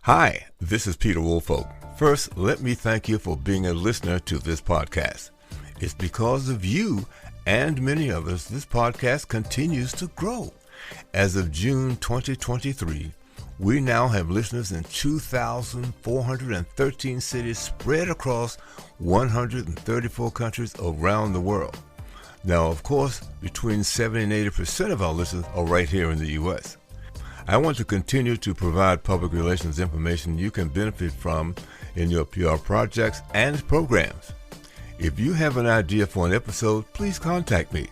Hi, this is Peter Woolfolk. First, let me thank you for being a listener to this podcast. It's because of you and many others this podcast continues to grow. As of June 2023, we now have listeners in 2,413 cities spread across 134 countries around the world. Now, of course, between 70 and 80% of our listeners are right here in the U.S. I want to continue to provide public relations information you can benefit from in your PR projects and programs. If you have an idea for an episode, please contact me.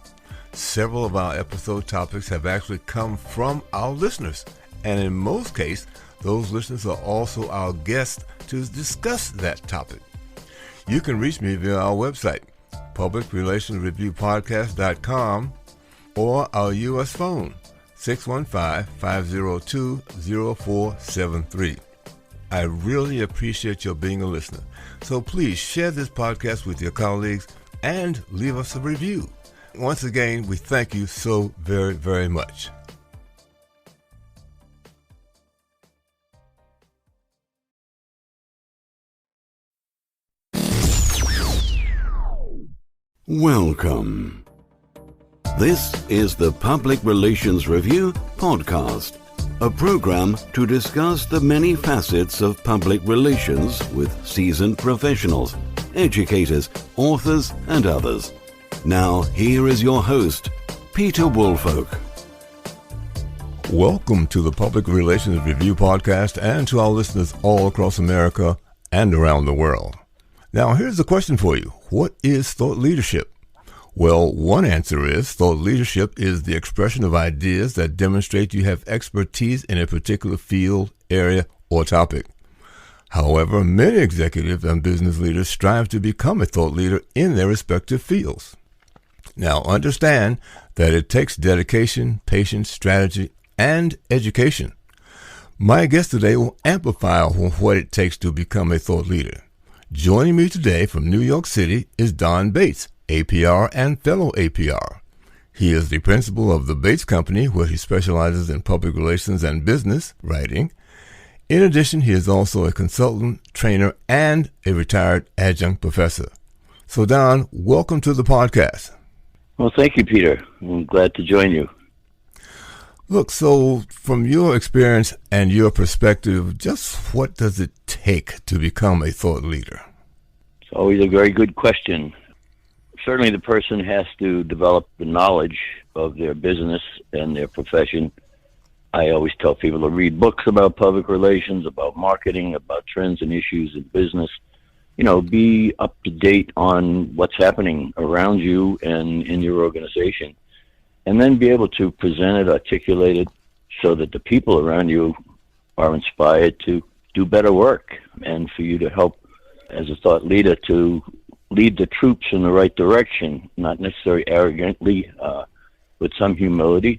Several of our episode topics have actually come from our listeners, and in most cases, those listeners are also our guests to discuss that topic. You can reach me via our website, publicrelationsreviewpodcast.com, or our U.S. phone, 615-502-0473. I really appreciate your being a listener. So please share this podcast with your colleagues and leave us a review. Once again, we thank you so very, very much. Welcome. This is the Public Relations Review Podcast, a program to discuss the many facets of public relations with seasoned professionals, educators, authors, and others. Now, here is your host, Peter Woolfolk. Welcome to the Public Relations Review Podcast and to our listeners all across America and around the world. Now, here's a question for you. What is thought leadership? Well, one answer is thought leadership is the expression of ideas that demonstrate you have expertise in a particular field, area, or topic. However, many executives and business leaders strive to become a thought leader in their respective fields. Now, understand that it takes dedication, patience, strategy, and education. My guest today will amplify what it takes to become a thought leader. Joining me today from New York City is Don Bates, APR and fellow APR. He is the principal of the Bates Company, where he specializes in public relations and business writing. In addition, he is also a consultant, trainer, and a retired adjunct professor. So, Don, welcome to the podcast. Well, thank you, Peter. I'm glad to join you. Look, so from your experience and your perspective, just what does it take to become a thought leader? It's always a very good question. Certainly the person has to develop the knowledge of their business and their profession. I always tell people to read books about public relations, about marketing, about trends and issues in business. You know, be up to date on what's happening around you and in your organization. And then be able to present it, articulate it, so that the people around you are inspired to do better work and for you to help as a thought leader to lead the troops in the right direction, not necessarily arrogantly, with some humility,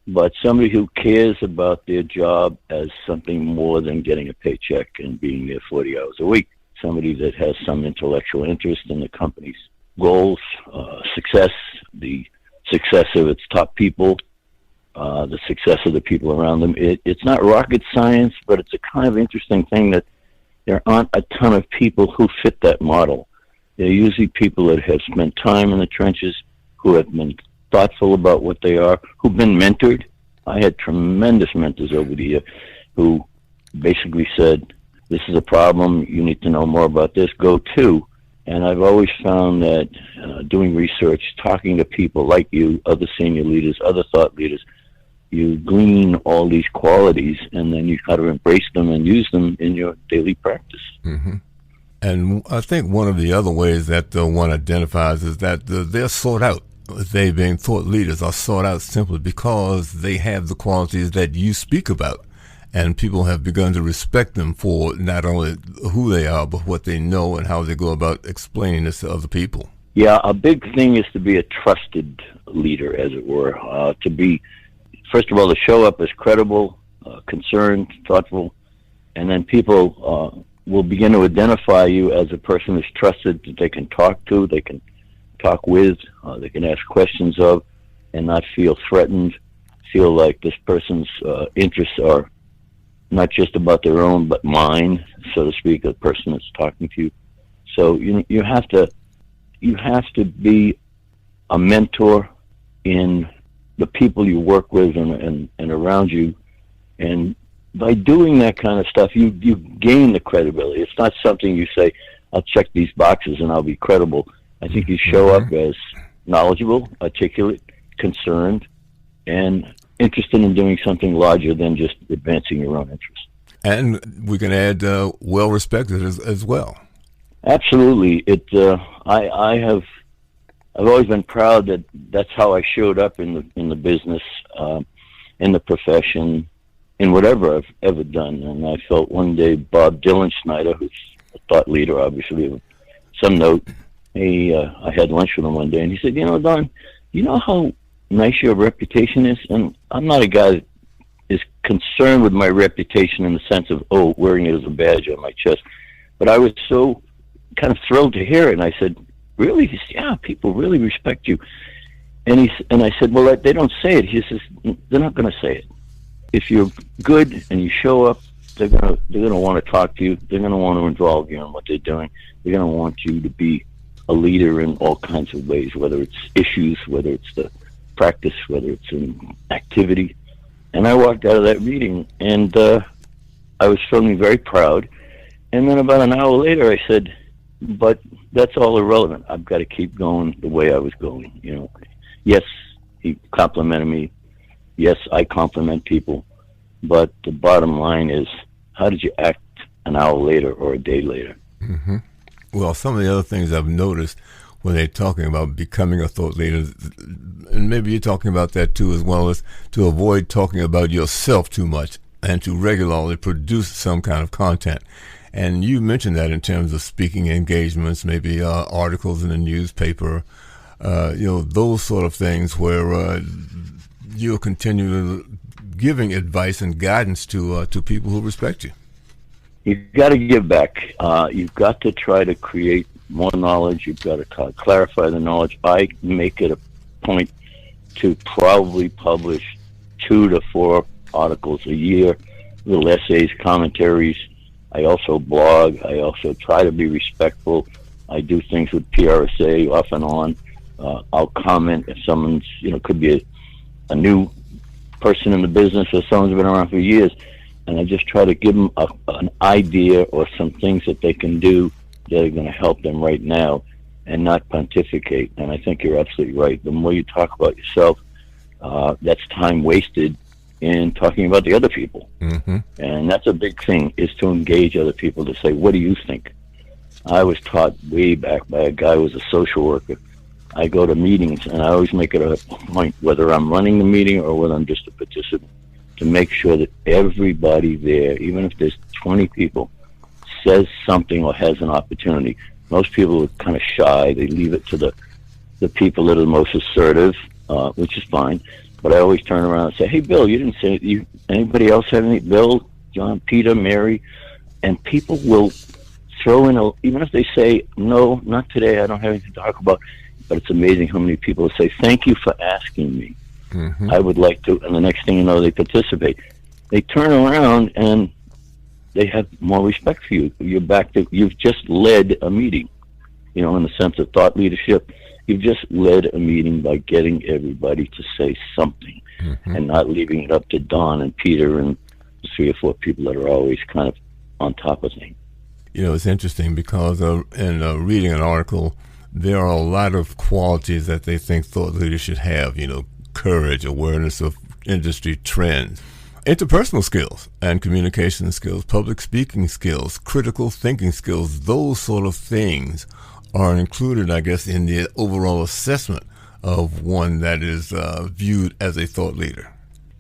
but somebody who cares about their job as something more than getting a paycheck and being there 40 hours a week. Somebody that has some intellectual interest in the company's goals, success, the success of its top people, the success of the people around them. It's not rocket science, but it's a kind of interesting thing that there aren't a ton of people who fit that model. They're usually people that have spent time in the trenches, who have been thoughtful about what they are, who've been mentored. I had tremendous mentors over the year who basically said, this is a problem, you need to know more about this, go to. And I've always found that doing research, talking to people like you, other senior leaders, other thought leaders, you glean all these qualities and then you got to embrace them and use them in your daily practice. Mm-hmm. And I think one of the other ways that one identifies is that they're sought out. They, being thought leaders, are sought out simply because they have the qualities that you speak about. And people have begun to respect them for not only who they are, but what they know and how they go about explaining this to other people. Yeah, a big thing is to be a trusted leader, as it were. To be, first of all, to show up as credible, concerned, thoughtful, and then people will begin to identify you as a person who's trusted, that they can talk to, they can talk with, they can ask questions of, and not feel threatened, feel like this person's interests are not just about their own, but mine, so to speak, the person that's talking to you. So you have to be a mentor in the people you work with and around you. And by doing that kind of stuff, you gain the credibility. It's not something you say, I'll check these boxes and I'll be credible. I think you show up as knowledgeable, articulate, concerned, and interested in doing something larger than just advancing your own interests. And we can add well-respected as well. Absolutely. I've always been proud that that's how I showed up in the business, in the profession, in whatever I've ever done. And I felt one day Bob Dylan Schneider, who's a thought leader, obviously, of some note, I had lunch with him one day, and he said, Don, you know how nice your reputation is? And I'm not a guy that is concerned with my reputation in the sense of, wearing it as a badge on my chest. But I was so kind of thrilled to hear it, and I said, really? He said, yeah, people really respect you. And I said, well, they don't say it. He says, they're not going to say it. If you're good and you show up, they're gonna want to talk to you. They're gonna want to involve you in what they're doing. They're gonna want you to be a leader in all kinds of ways, whether it's issues, whether it's the practice, whether it's an activity. And I walked out of that meeting, and I was feeling very proud. And then about an hour later, I said, but that's all irrelevant. I've got to keep going the way I was going. Yes, he complimented me. Yes, I compliment people, but the bottom line is, how did you act an hour later or a day later? Mm-hmm. Well, some of the other things I've noticed when they're talking about becoming a thought leader, and maybe you're talking about that too, as well as to avoid talking about yourself too much and to regularly produce some kind of content. And you mentioned that in terms of speaking engagements, maybe articles in the newspaper, those sort of things where you'll continue giving advice and guidance to people who respect you. You've got to give back. You've got to try to create more knowledge. You've got to clarify the knowledge. I make it a point to probably publish 2 to 4 articles a year, little essays, commentaries. I also blog. I also try to be respectful. I do things with PRSA off and on. I'll comment if someone's, could be a new person in the business or someone's been around for years, and I just try to give them an idea or some things that they can do that are going to help them right now and not pontificate. And I think you're absolutely right. The more you talk about yourself, that's time wasted in talking about the other people. Mm-hmm. And that's a big thing, is to engage other people, to say, what do you think? I was taught way back by a guy who was a social worker. I go to meetings, and I always make it a point, whether I'm running the meeting or whether I'm just a participant, to make sure that everybody there, even if there's 20 people, says something or has an opportunity. Most people are kind of shy. They leave it to the people that are the most assertive, which is fine. But I always turn around and say, hey, Bill, you didn't say it. Anybody else have anything? Bill, John, Peter, Mary? And people will throw in, even if they say, no, not today, I don't have anything to talk about. But it's amazing how many people say, thank you for asking me. Mm-hmm. I would like to, and the next thing you know, they participate. They turn around and they have more respect for you. You've just led a meeting, in the sense of thought leadership. You've just led a meeting by getting everybody to say something, mm-hmm. and not leaving it up to Don and Peter and 3 or 4 people that are always kind of on top of things. It's interesting because in reading an article, there are a lot of qualities that they think thought leaders should have, courage, awareness of industry trends, interpersonal skills and communication skills, public speaking skills, critical thinking skills. Those sort of things are included, I guess, in the overall assessment of one that is viewed as a thought leader.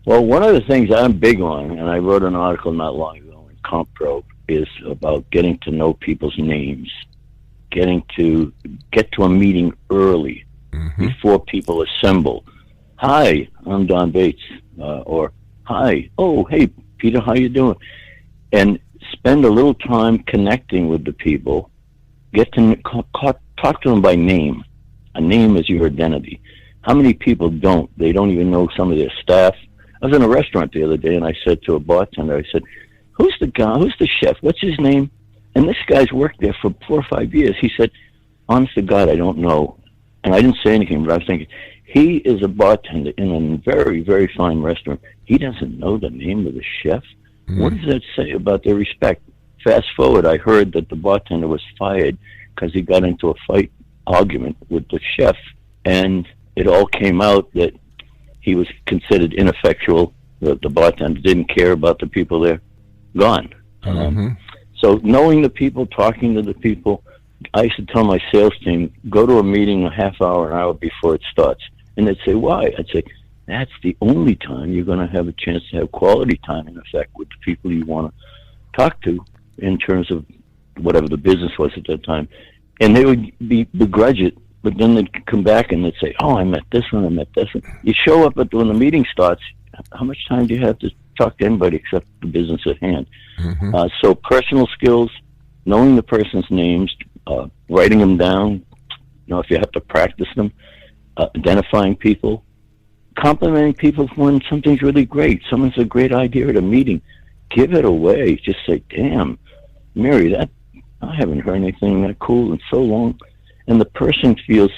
Well, one of the things I'm big on, and I wrote an article not long ago in CompPro, is about getting to know people's names, get to a meeting early, mm-hmm. before people assemble. Hi, I'm Don Bates, or hi, oh, hey, Peter, how you doing? And spend a little time connecting with the people. Get to talk to them by name. A name is your identity. How many people don't? They don't even know some of their staff. I was in a restaurant the other day, and I said to a bartender, I said, who's the guy, who's the chef, what's his name? And this guy's worked there for 4 or 5 years. He said, honest to God, I don't know. And I didn't say anything, but I was thinking, he is a bartender in a very, very fine restaurant. He doesn't know the name of the chef? What does that say about their respect? Fast forward, I heard that the bartender was fired because he got into a fight argument with the chef, and it all came out that he was considered ineffectual. The bartender didn't care about the people there. Gone. So knowing the people, talking to the people, I used to tell my sales team, go to a meeting a half hour, an hour before it starts. And they'd say, why? I'd say, that's the only time you're going to have a chance to have quality time, in effect, with the people you want to talk to in terms of whatever the business was at that time. And they would begrudge it, but then they'd come back and they'd say, oh, I met this one, I met this one. You show up when the meeting starts, how much time do you have to talk to anybody except the business at hand? So personal skills, knowing the person's names, writing them down, if you have to practice them, identifying people, complimenting people when something's really great. Someone's a great idea at a meeting. Give it away. Just say, damn, Mary, I haven't heard anything that cool in so long. And the person feels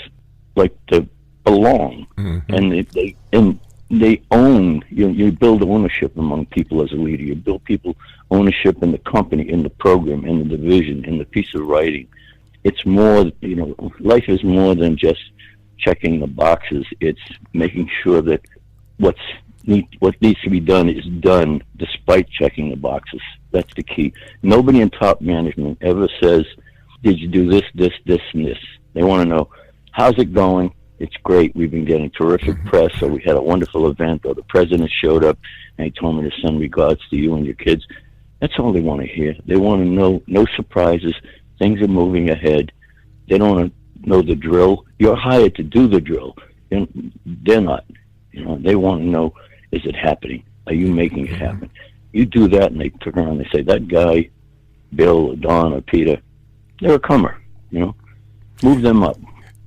like they belong. And they own. You build ownership among people as a leader. You build people ownership in the company, in the program, in the division, in the piece of writing. It's more, life is more than just checking the boxes. It's making sure that what needs to be done is done despite checking the boxes. That's the key. Nobody in top management ever says, did you do this, this, this, and this? They want to know, how's it going? It's great. We've been getting terrific press. So we had a wonderful event, or the president showed up and he told me to send regards to you and your kids. That's all they want to hear. They want to know, no surprises. Things are moving ahead. They don't want to know the drill. You're hired to do the drill. And they're not. They want to know, is it happening? Are you making it happen? You do that, and they turn around and they say, that guy, Bill or Don or Peter, they're a comer. Move them up.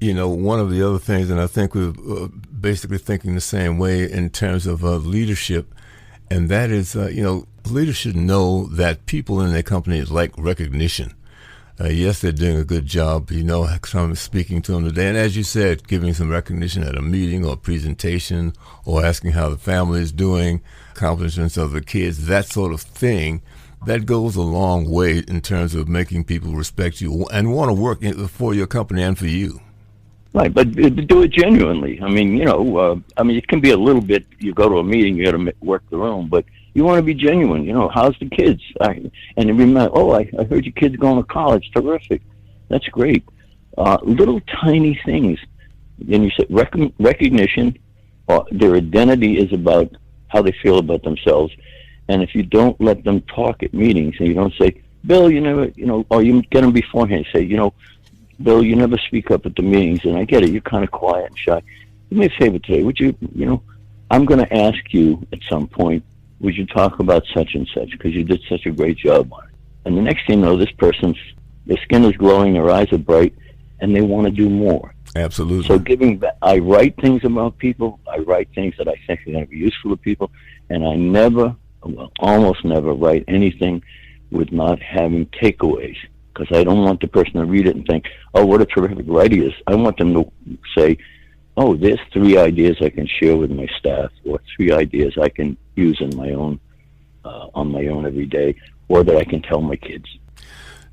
One of the other things, and I think we're basically thinking the same way in terms of leadership, and that is, leaders should know that people in their company like recognition. Yes, they're doing a good job, I'm speaking to them today. And as you said, giving some recognition at a meeting or a presentation, or asking how the family is doing, accomplishments of the kids, that sort of thing, that goes a long way in terms of making people respect you and want to work for your company and for you. Right, but do it genuinely. It can be a little bit, you go to a meeting, you got to work the room, but you want to be genuine. How's the kids? And remember, I heard your kids going to college. Terrific. That's great. Little tiny things. Then you say recognition. Their identity is about how they feel about themselves. And if you don't let them talk at meetings, and you don't say, Bill, you never, or you get them beforehand, say, Bill, you never speak up at the meetings, and I get it. You're kind of quiet and shy. Do me a favor today. Would you, I'm going to ask you at some point, would you talk about such and such, because you did such a great job on it. And the next thing you know, this person's, their skin is glowing, their eyes are bright, and they want to do more. Absolutely. So I write things about people. I write things that I think are going to be useful to people, and I almost never write anything with not having takeaways, because I don't want the person to read it and think, oh, what a terrific writer he is. I want them to say, oh, there's 3 ideas I can share with my staff, or 3 ideas I can use in my own, on my own every day, or that I can tell my kids.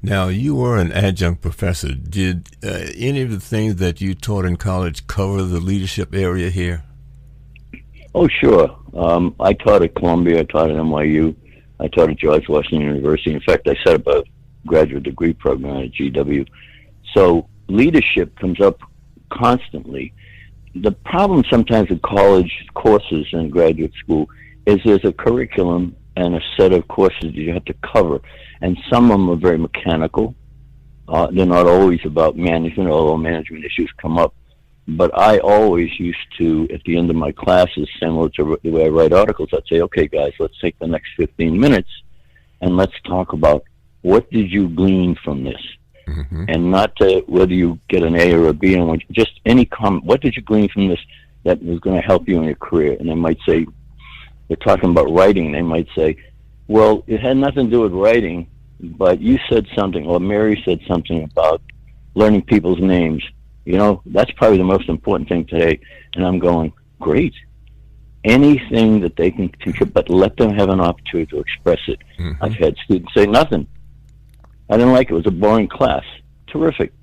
Now, you were an adjunct professor. Did any of the things that you taught in college cover the leadership area here? Oh, sure. I taught at Columbia. I taught at NYU. I taught at George Washington University. In fact, I set up a graduate degree program at GW. So leadership comes up constantly. The problem sometimes with college courses and graduate school is there's a curriculum and a set of courses that you have to cover. And some of them are very mechanical. They're not always about management, although management issues come up. But I always used to, at the end of my classes, similar to the way I write articles, I'd say, okay, guys, let's take the next 15 minutes and let's talk about what did you glean from this? Mm-hmm. And not whether you get an A or a B, and just any comment. What did you glean from this that was going to help you in your career? And they might say, they're talking about writing, they might say, Well, it had nothing to do with writing, but you said something, or Mary said something about learning people's names. You know, that's probably the most important thing today. And I'm going, great. Anything that they can contribute, but let them have an opportunity to express it. Mm-hmm. I've had students say nothing. I didn't like it. It was a boring class. Terrific.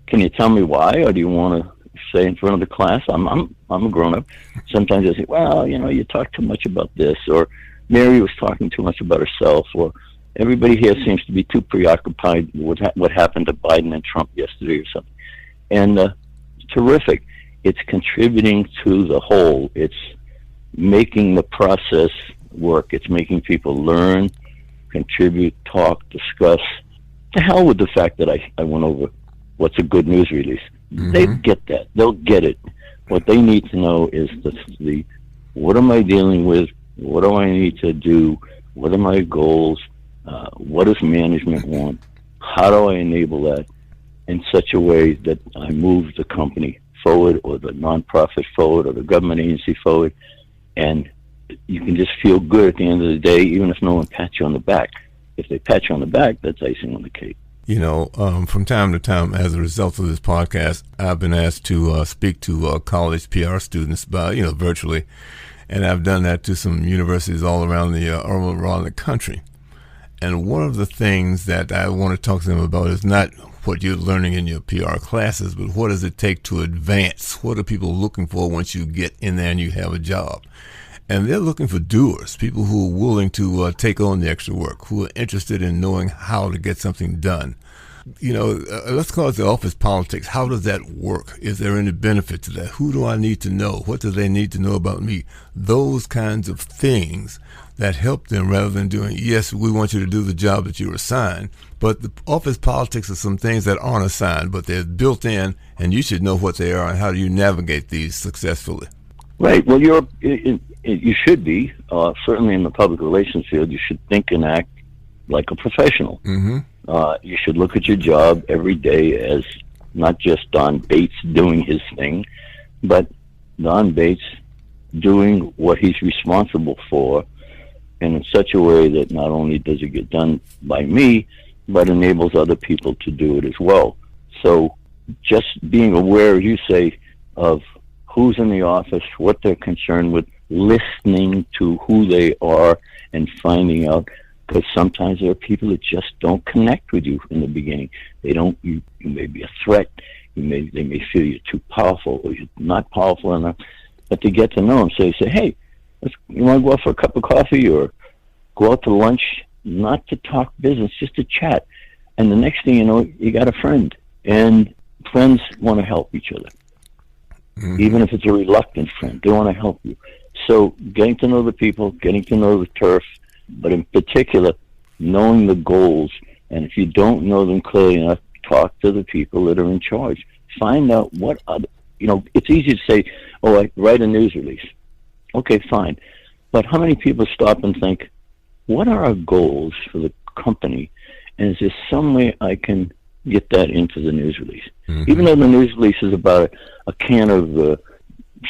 Can you tell me why, or do you want to say in front of the class? I'm a grown-up. Sometimes I say, well, you know, you talk too much about this, or Mary was talking too much about herself, or everybody here seems to be too preoccupied with what happened to Biden and Trump yesterday or something. And terrific. It's contributing to the whole. It's making the process work. It's making people learn, contribute, talk, discuss. To hell with the fact that I went over what's a good news release. Mm-hmm. They get that. They'll get it. What they need to know is the what am I dealing with? What do I need to do? What are my goals? What does management want? How do I enable that in such a way that I move the company forward, or the nonprofit forward, or the government agency forward? And you can just feel good at the end of the day, even if no one pats you on the back. If they pat you on the back, that's icing on the cake. You know, from time to time, as a result of this podcast, I've been asked to speak to college PR students, virtually, and I've done that to some universities all around the country. And one of the things that I want to talk to them about is not what you're learning in your PR classes, but what does it take to advance? What are people looking for once you get in there and you have a job? And they're looking for doers, people who are willing to take on the extra work, who are interested in knowing how to get something done. You know, let's call it the office politics. How does that work? Is there any benefit to that? Who do I need to know? What do they need to know about me? Those kinds of things that help them, rather than doing, yes, we want you to do the job that you're assigned. But the office politics are some things that aren't assigned, but they're built in, and you should know what they are and how do you navigate these successfully. Right. Well, you should be, certainly in the public relations field, you should think and act like a professional. Mm-hmm. You should look at your job every day as not just Don Bates doing his thing, but Don Bates doing what he's responsible for, and in such a way that not only does it get done by me, but enables other people to do it as well. So just being aware, as you say, of who's in the office, what they're concerned with, listening to who they are, and finding out, because sometimes there are people that just don't connect with you in the beginning. They don't. You may be a threat. They may feel you're too powerful, or you're not powerful enough. But to get to know them, so you say, hey, you want to go out for a cup of coffee, or go out to lunch, not to talk business, just to chat. And the next thing you know, you got a friend. And friends want to help each other. Mm-hmm. Even if it's a reluctant friend, they want to help you. So getting to know the people, getting to know the turf, but in particular, knowing the goals. And if you don't know them clearly enough, talk to the people that are in charge. Find out what other, it's easy to say, oh, I write a news release. Okay, fine. But how many people stop and think, what are our goals for the company? And is there some way I can get that into the news release? Mm-hmm. Even though the news release is about a can of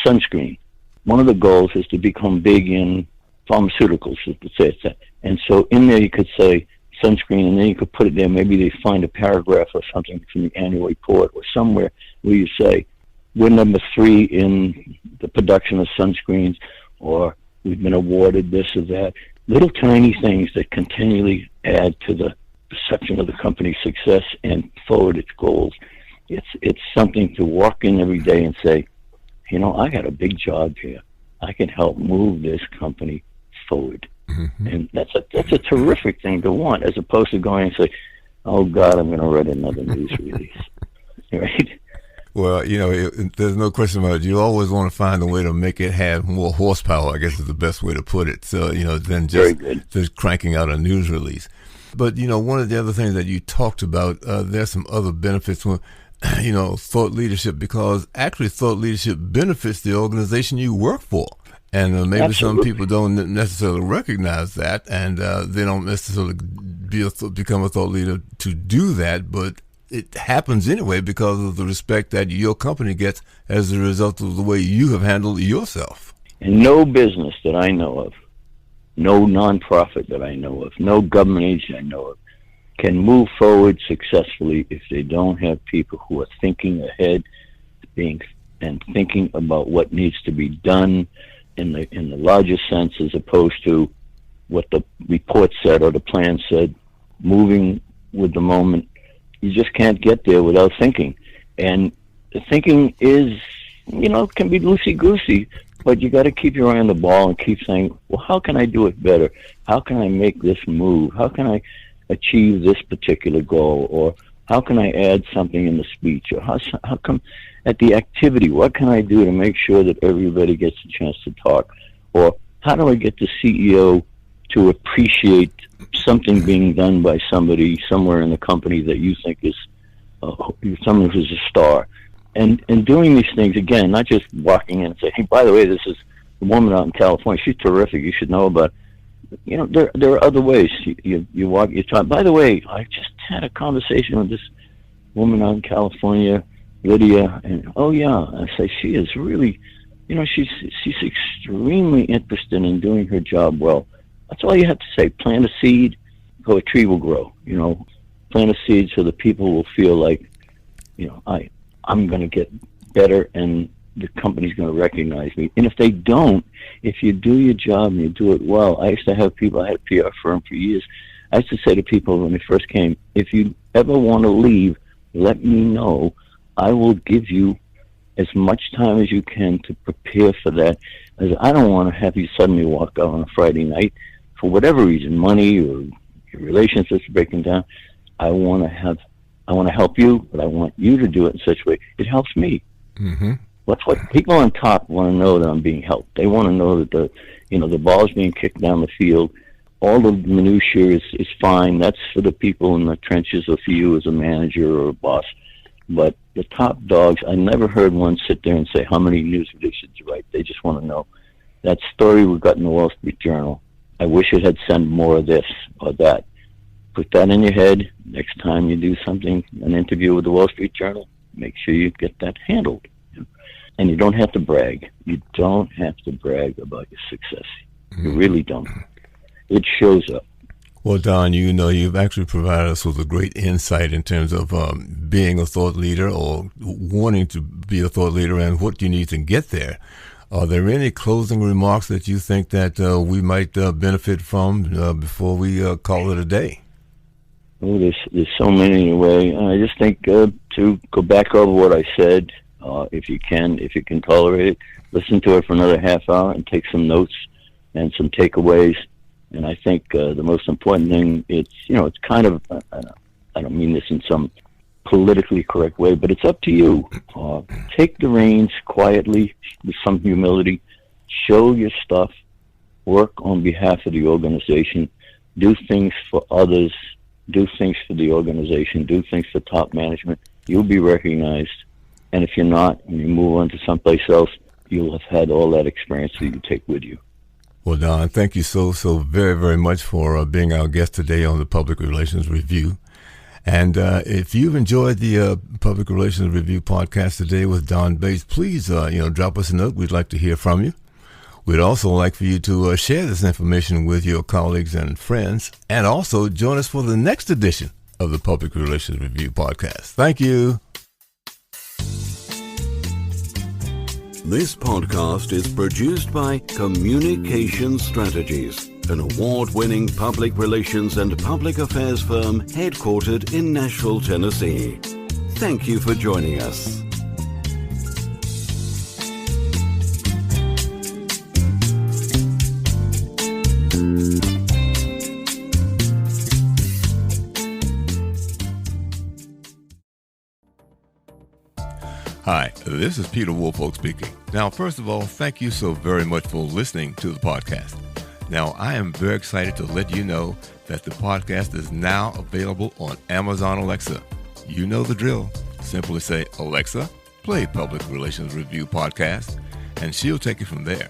sunscreen, one of the goals is to become big in pharmaceuticals, to say it's that. And so in there you could say sunscreen, and then you could put it there. Maybe they find a paragraph or something from the annual report or somewhere where you say, we're number 3 in the production of sunscreens, or we've been awarded this or that. Little tiny things that continually add to the perception of the company's success and forward its goals. It's something to walk in every day and say, I got a big job here. I can help move this company forward. Mm-hmm. And that's a terrific thing to want, as opposed to going and say, oh God, I'm going to write another news release. Right? Well, there's no question about it. You always want to find a way to make it have more horsepower, I guess is the best way to put it. So, than just cranking out a news release. But, one of the other things that you talked about, there's some other benefits when, thought leadership, because actually thought leadership benefits the organization you work for. And maybe Absolutely. Some people don't necessarily recognize that, and they don't necessarily become a thought leader to do that, but it happens anyway because of the respect that your company gets as a result of the way you have handled yourself. And no business that I know of no nonprofit that I know of, no government agency I know of, can move forward successfully if they don't have people who are thinking ahead, thinking about what needs to be done in the larger sense, as opposed to what the report said or the plan said, moving with the moment. You just can't get there without thinking. And the thinking is, can be loosey-goosey, but you got to keep your eye on the ball and keep saying, well, how can I do it better? How can I make this move? How can I achieve this particular goal? Or how can I add something in the speech? Or how come at the activity, what can I do to make sure that everybody gets a chance to talk? Or how do I get the CEO to appreciate something being done by somebody somewhere in the company that you think is someone who's a star? And doing these things, again, not just walking in and saying, hey, by the way, this is the woman out in California. She's terrific. You should know about it. There are other ways. You walk, you talk. By the way, I just had a conversation with this woman out in California, Lydia, and oh yeah, I say she is really, she's extremely interested in doing her job well. That's all you have to say. Plant a seed, so a tree will grow. Plant a seed so that people will feel like, I'm going to get better and the company's going to recognize me. And if they don't, if you do your job and you do it well, I used to have people, I had a PR firm for years. I used to say to people when they first came, if you ever want to leave, let me know. I will give you as much time as you can to prepare for that, as I don't want to have you suddenly walk out on a Friday night for whatever reason, money or your relationships breaking down. I want to help you, but I want you to do it in such a way it helps me. Mm-hmm. That's what people on top want to know, that I'm being helped. They want to know that the ball's being kicked down the field. All the minutiae is fine. That's for the people in the trenches or for you as a manager or a boss. But the top dogs, I never heard one sit there and say how many news releases you write. They just want to know. That story we got in the Wall Street Journal, I wish it had sent more of this or that. Put that in your head. Next time you do something, an interview with the Wall Street Journal, make sure you get that handled. And you don't have to brag. You don't have to brag about your success. You really don't. It shows up. Well, Don, you've actually provided us with a great insight in terms of being a thought leader or wanting to be a thought leader and what you need to get there. Are there any closing remarks that you think that we might benefit from before we call it a day? Oh, there's so many in a way. I just think to go back over what I said, if you can tolerate it, listen to it for another half hour and take some notes and some takeaways. And I think the most important thing, it's kind of, I don't mean this in some politically correct way, but it's up to you. Take the reins quietly with some humility, show your stuff, work on behalf of the organization, do things for others, do things for the organization, do things for top management. You'll be recognized. And if you're not, and you move on to someplace else, you'll have had all that experience that you take with you. Well, Don, thank you so very, very much for being our guest today on the Public Relations Review. And if you've enjoyed the Public Relations Review podcast today with Don Bates, please, drop us a note. We'd like to hear from you. We'd also like for you to share this information with your colleagues and friends, and also join us for the next edition of the Public Relations Review podcast. Thank you. This podcast is produced by Communication Strategies, an award-winning public relations and public affairs firm headquartered in Nashville, Tennessee. Thank you for joining us. Hi, this is Peter Woolfolk speaking. Now, first of all, thank you so very much for listening to the podcast. Now, I am very excited to let you know that the podcast is now available on Amazon Alexa. You know the drill. Simply say, Alexa, play Public Relations Review podcast, and she'll take it from there.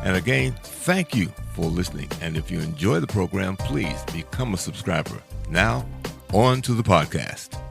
And again, thank you for listening. And if you enjoy the program, please become a subscriber. Now, on to the podcast.